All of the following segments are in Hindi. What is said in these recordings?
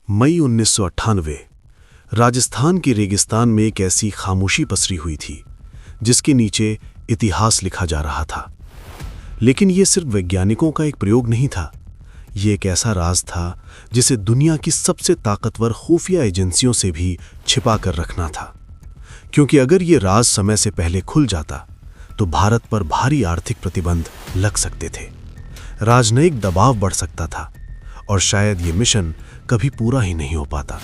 मई 1998 राजस्थान के रेगिस्तान में एक ऐसी खामोशी पसरी हुई थी जिसके नीचे इतिहास लिखा जा रहा था। लेकिन यह सिर्फ वैज्ञानिकों का एक प्रयोग नहीं था, ये एक ऐसा राज था जिसे दुनिया की सबसे ताकतवर खुफिया एजेंसियों से भी छिपा कर रखना था। क्योंकि अगर ये राज समय से पहले खुल जाता तो भारत पर भारी आर्थिक प्रतिबंध लग सकते थे, राजनयिक दबाव बढ़ सकता था और शायद ये मिशन कभी पूरा ही नहीं हो पाता।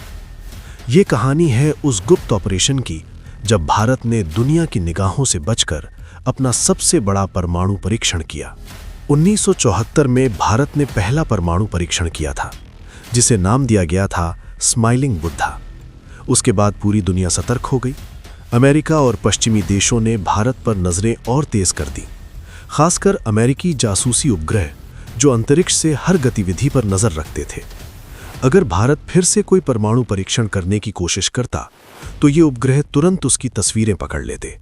ये कहानी है उस गुप्त ऑपरेशन की जब भारत ने दुनिया की निगाहों से बचकर अपना सबसे बड़ा परमाणु परीक्षण किया। 1974 में भारत ने पहला परमाणु परीक्षण किया था, जिसे नाम दिया गया था स्माइलिंग बुद्धा। उसके बाद पूरी दुनिया सतर्क हो गई। अमेरिका और पश्चिमी देशों ने भारत पर नजरें और तेज कर दी, खासकर अमेरिकी जासूसी उपग्रह जो अंतरिक्ष से हर गतिविधि पर नजर रखते थे। अगर भारत फिर से कोई परमाणु परीक्षण करने की कोशिश करता तो ये उपग्रह तुरंत उसकी तस्वीरें पकड़ लेते।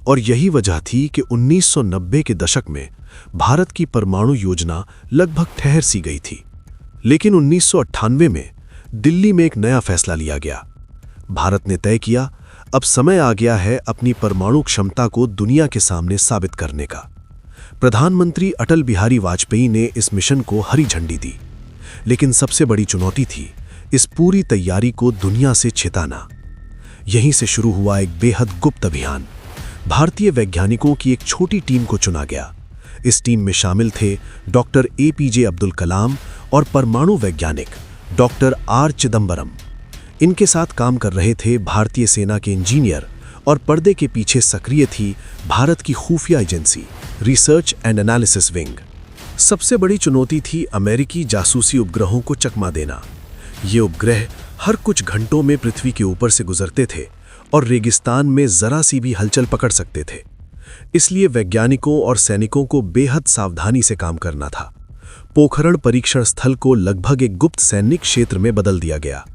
और यही वजह थी कि 1990 के दशक में भारत की परमाणु योजना लगभग ठहर सी गई थी। लेकिन 1998 में दिल्ली में एक नया फैसला लिया गया। भारत ने तय किया, अब समय आ गया है अपनी परमाणु क्षमता को दुनिया के सामने साबित करने का। प्रधानमंत्री अटल बिहारी वाजपेयी ने इस मिशन को हरी झंडी दी। लेकिन सबसे बड़ी चुनौती थी इस पूरी तैयारी को दुनिया से छिपाना। यहीं से शुरू हुआ एक बेहद गुप्त अभियान। भारतीय वैज्ञानिकों की एक छोटी टीम को चुना गया। इस टीम में शामिल थे डॉक्टर APJ अब्दुल कलाम और परमाणु वैज्ञानिक डॉक्टर R चिदंबरम। इनके साथ काम कर रहे थे भारतीय सेना के इंजीनियर और पर्दे के पीछे सक्रिय थी भारत की खुफिया agency research and analysis wing. सबसे बड़ी चुनौती थी अमेरिकी जासूसी उपग्रहों को चकमा देना। ये उपग्रह हर कुछ घंटों में पृथ्वी के ऊपर से गुजरते थे और रेगिस्तान में जरा सी भी हलचल पकड़ सकते थे। इसलिए वैज्ञानिकों और सैनिकों को बेहद सावधानी से काम करना था। पोखरण परीक्षण स्थल को लगभग एक गुप्त सैनिक क्षेत्र में बदल दिया गया।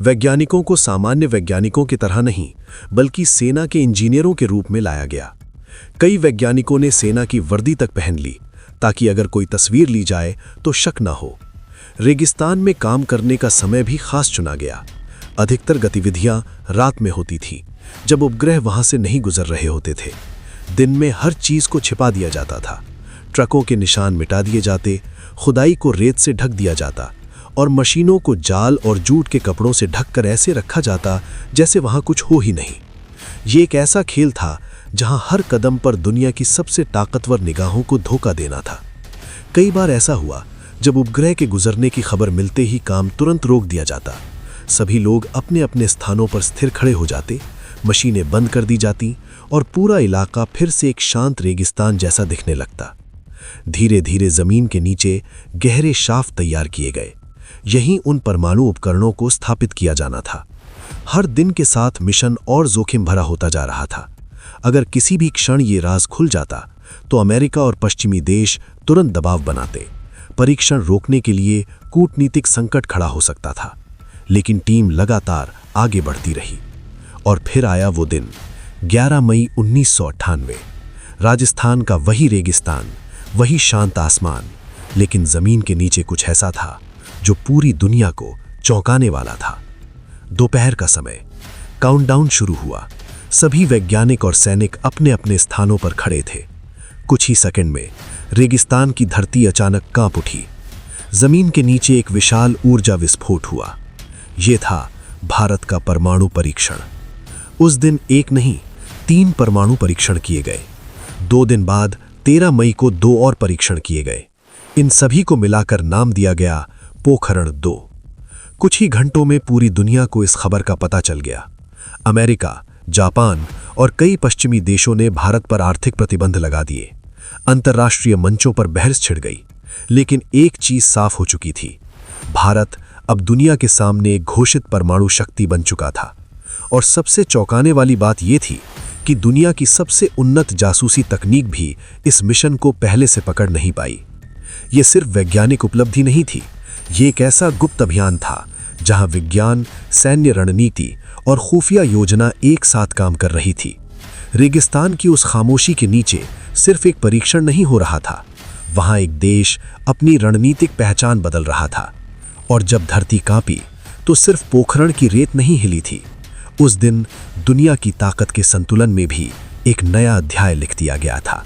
वैज्ञानिकों को सामान्य वैज्ञानिकों की तरह नहीं, बल्कि सेना के इंजीनियरों के रूप में लाया गया। कई वैज्ञानिकों ने सेना की वर्दी तक पहन ली ताकि अगर कोई तस्वीर ली जाए तो शक न हो। रेगिस्तान में काम करने का समय भी खास चुना गया। अधिकतर गतिविधियां रात में होती थी, जब उपग्रह वहां से नहीं गुजर रहे होते थे। दिन में हर चीज को छिपा दिया जाता था। ट्रकों के निशान मिटा दिए जाते, खुदाई को रेत से ढक दिया जाता और मशीनों को जाल और जूट के कपड़ों से ढककर ऐसे रखा जाता जैसे वहां कुछ हो ही नहीं। ये एक ऐसा खेल था जहां हर कदम पर दुनिया की सबसे ताकतवर निगाहों को धोखा देना था। कई बार ऐसा हुआ जब उपग्रह के गुजरने की खबर मिलते ही काम तुरंत रोक दिया जाता। सभी लोग अपने अपने स्थानों पर स्थिर खड़े हो जाते, मशीनें बंद कर दी जाती और पूरा इलाका फिर से एक शांत रेगिस्तान जैसा दिखने लगता। धीरे धीरे जमीन के नीचे गहरे शाफ्ट तैयार किए गए। यहीं उन परमाणु उपकरणों को स्थापित किया जाना था। हर दिन के साथ मिशन और जोखिम भरा होता जा रहा था। अगर किसी भी क्षण ये राज खुल जाता तो अमेरिका और पश्चिमी देश तुरंत दबाव बनाते। परीक्षण रोकने के लिए कूटनीतिक संकट खड़ा हो सकता था। लेकिन टीम लगातार आगे बढ़ती रही। और फिर आया वो दिन, 11 मई 1998। राजस्थान का वही रेगिस्तान, वही शांत आसमान, लेकिन जमीन के नीचे कुछ ऐसा था जो पूरी दुनिया को चौंकाने वाला था। दोपहर का समय, काउंटडाउन शुरू हुआ। सभी वैज्ञानिक और सैनिक अपने अपने स्थानों पर खड़े थे। कुछ ही सेकंड में रेगिस्तान की धरती अचानक कांप उठी। जमीन के नीचे एक विशाल ऊर्जा विस्फोट हुआ। यह था भारत का परमाणु परीक्षण। उस दिन एक नहीं, 3 परमाणु परीक्षण किए गए। 2 दिन बाद 13 मई को 2 और परीक्षण किए गए। इन सभी को मिलाकर नाम दिया गया पोखरण 2। कुछ ही घंटों में पूरी दुनिया को इस खबर का पता चल गया। अमेरिका, जापान और कई पश्चिमी देशों ने भारत पर आर्थिक प्रतिबंध लगा दिए। अंतर्राष्ट्रीय मंचों पर बहस छिड़ गई। लेकिन एक चीज साफ हो चुकी थी, भारत अब दुनिया के सामने एक घोषित परमाणु शक्ति बन चुका था। और सबसे चौंकाने वाली बात यह थी कि दुनिया की सबसे उन्नत जासूसी तकनीक भी इस मिशन को पहले से पकड़ नहीं पाई। यह सिर्फ वैज्ञानिक उपलब्धि नहीं थी, ये एक ऐसा गुप्त अभियान था जहां विज्ञान, सैन्य रणनीति और खुफिया योजना एक साथ काम कर रही थी। रेगिस्तान की उस खामोशी के नीचे सिर्फ एक परीक्षण नहीं हो रहा था, वहां एक देश अपनी रणनीतिक पहचान बदल रहा था। और जब धरती कांपी तो सिर्फ पोखरण की रेत नहीं हिली थी। उस दिन दुनिया की ताकत के संतुलन में भी एक नया अध्याय लिख दिया गया था।